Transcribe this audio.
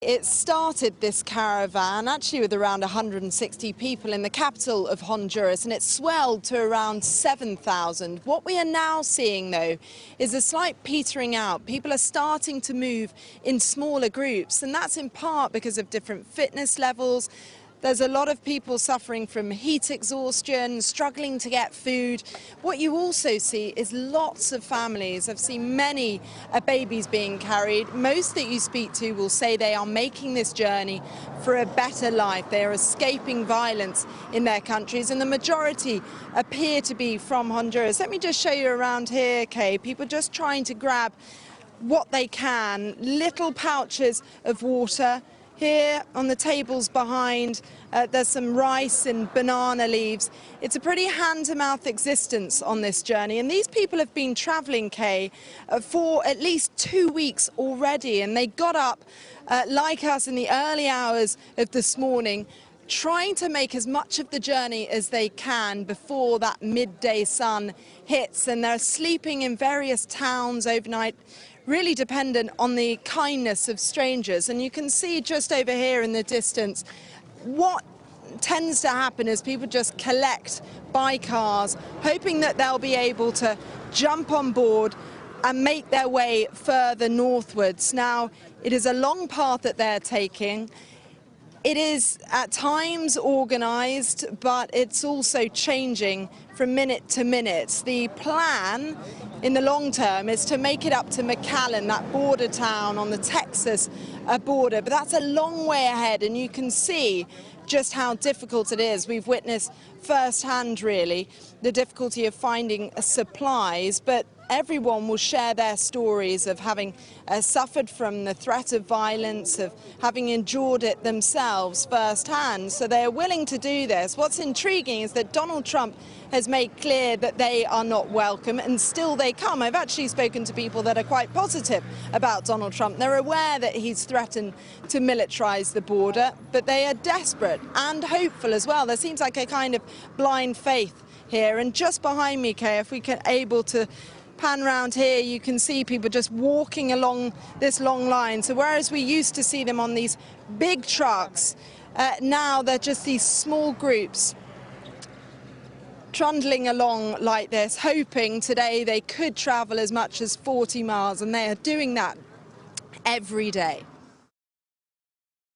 It started, this caravan, actually with around 160 people in the capital of Honduras, and it swelled to around 7,000. What we are now seeing, though, is a slight petering out. People are starting to move in smaller groups, and that's in part because of different fitness levels. There's a lot of people suffering from heat exhaustion, struggling to get food. What you also see is lots of families. I've seen many babies being carried. Most that you speak to will say they are making this journey for a better life. They are escaping violence in their countries, and the majority appear to be from Honduras. Let me just show you around here, Kay. People just trying to grab what they can, little pouches of water. Here on the tables behind, there's some rice and banana leaves. It's a pretty hand-to-mouth existence on this journey, and these people have been travelling, Kay, for at least 2 weeks already, and they got up, like us, in the early hours of this morning, trying to make as much of the journey as they can before that midday sun hits, and they're sleeping in various towns overnight, really dependent on the kindness of strangers. And you can see just over here in the distance what tends to happen is people just collect by cars, hoping that they'll be able to jump on board and make their way further northwards. Now, it is a long path that they're taking. It is at times organised, but it's also changing from minute to minute. The plan in the long term is to make it up to McAllen, that border town on the Texas border, but that's a long way ahead, and you can see just how difficult it is. We've witnessed firsthand, really, the difficulty of finding supplies, but everyone will share their stories of having suffered from the threat of violence, of having endured it themselves firsthand. So they're willing to do this. What's intriguing is that Donald Trump has made clear that they are not welcome, and still they come. I've actually spoken to people that are quite positive about Donald Trump. They're aware that he's threatened to militarize the border, but they are desperate and hopeful as well. There seems like a kind of blind faith here. And just behind me, Kay, if we can able to pan round here, you can see people just walking along this long line. So whereas we used to see them on these big trucks, now they're just these small groups trundling along like this, hoping today they could travel as much as 40 miles, and they are doing that every day.